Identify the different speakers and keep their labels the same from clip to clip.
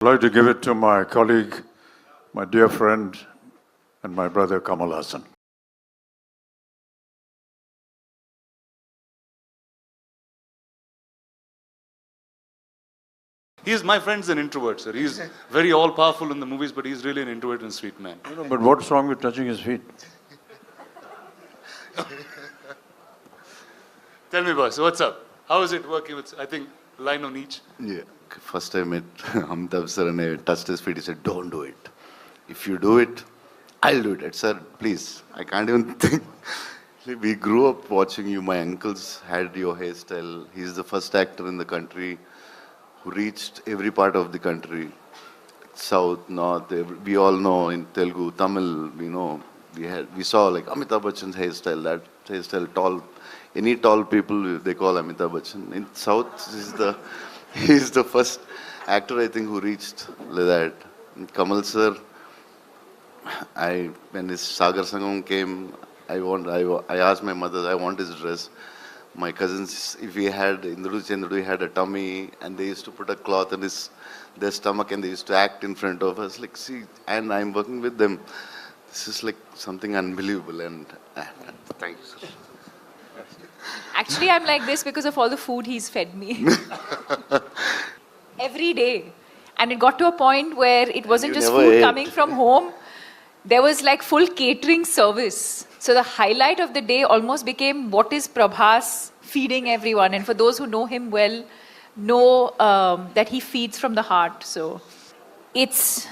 Speaker 1: I'd like to give it to my colleague, my dear friend, and my brother Kamalassan.
Speaker 2: My friend's an introvert, sir. He's very all-powerful in the movies, but he's really an introvert and sweet man.
Speaker 1: No, but what's wrong with touching his feet?
Speaker 2: Tell me, boss, what's up? How is it working with, I think, line on each?
Speaker 3: Yeah. First I met Amitabh sir and I touched his feet. He said, "Don't do it. If you do it, I'll do it." I said, "Please, I can't even think." We grew up watching you. My uncles had your hairstyle. He's the first actor in the country who reached every part of the country. South, North, we all know in Telugu, Tamil, we saw like Amitabh Bachchan's hairstyle, that hairstyle, tall. Any tall people, they call Amitabh Bachchan. In South, he's the first actor, I think, who reached like that. And Kamal sir, when his Sagar Sangam came, I asked my mother, I want his dress. My cousins, if he had, Indru Chandru had a tummy, and they used to put a cloth on their stomach, and they used to act in front of us. Like, see, and I'm working with them. This is like something unbelievable, and thank you, sir.
Speaker 4: Actually, I'm like this because of all the food he's fed me. Every day. And it got to a point where it wasn't just food coming from home. There was like full catering service. So the highlight of the day almost became what is Prabhas feeding everyone. And for those who know him well, know that he feeds from the heart. So it's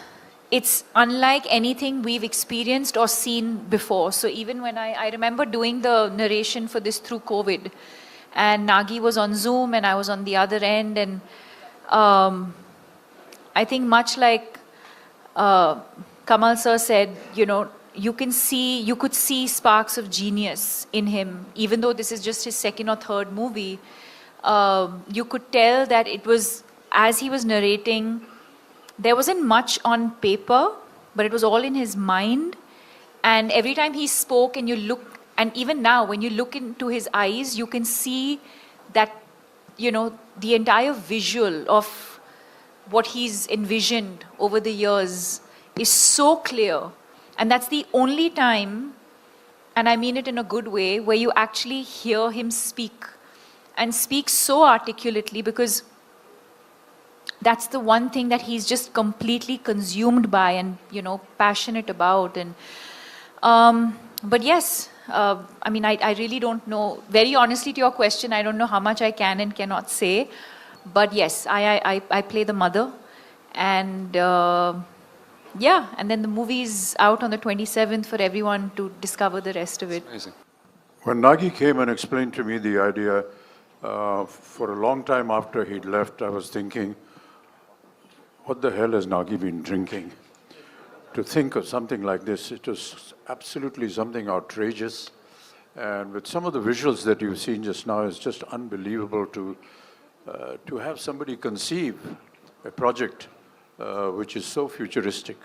Speaker 4: unlike anything we've experienced or seen before. So even when I remember doing the narration for this through COVID, and Nagi was on Zoom and I was on the other end, and I think much like Kamal sir said, you could see sparks of genius in him, even though this is just his second or third movie. You could tell that it was, as he was narrating, there wasn't much on paper, but it was all in his mind. And every time he spoke and you look, and even now when you look into his eyes, you can see that, the entire visual of what he's envisioned over the years is so clear. And that's the only time, and I mean it in a good way, where you actually hear him speak, and speak so articulately, because that's the one thing that he's just completely consumed by and, passionate about. And but yes, I really don't know. Very honestly to your question, I don't know how much I can and cannot say. But yes, I play the mother. And and then the movie's out on the 27th for everyone to discover the rest of it.
Speaker 2: Amazing.
Speaker 1: When Nagi came and explained to me the idea, for a long time after he'd left, I was thinking, what the hell has Nagi been drinking? To think of something like this, it was absolutely something outrageous. And with some of the visuals that you've seen just now, it's just unbelievable to have somebody conceive a project which is so futuristic.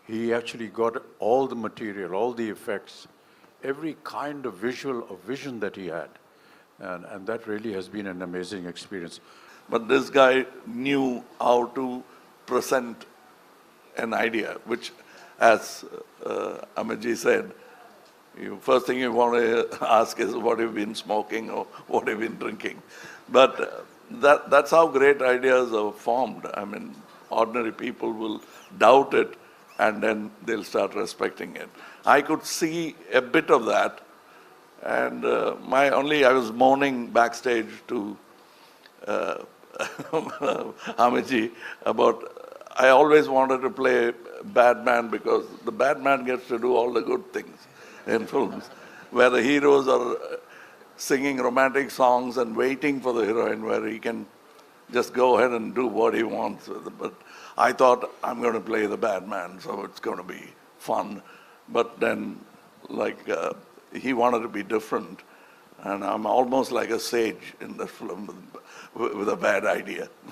Speaker 1: He actually got all the material, all the effects, every kind of vision that he had. And that really has been an amazing experience.
Speaker 5: But this guy knew how to present an idea, which, as Amitji said, first thing you want to ask is what you've been smoking or what you've been drinking. But that's how great ideas are formed. Ordinary people will doubt it and then they'll start respecting it. I could see a bit of that, and I was moaning backstage to Amitji about, I always wanted to play bad man because the bad man gets to do all the good things in films, where the heroes are singing romantic songs and waiting for the heroine, where he can just go ahead and do what he wants. But I thought, I'm going to play the bad man, so it's going to be fun. But then, he wanted to be different, and I'm almost like a sage in the film with a bad idea.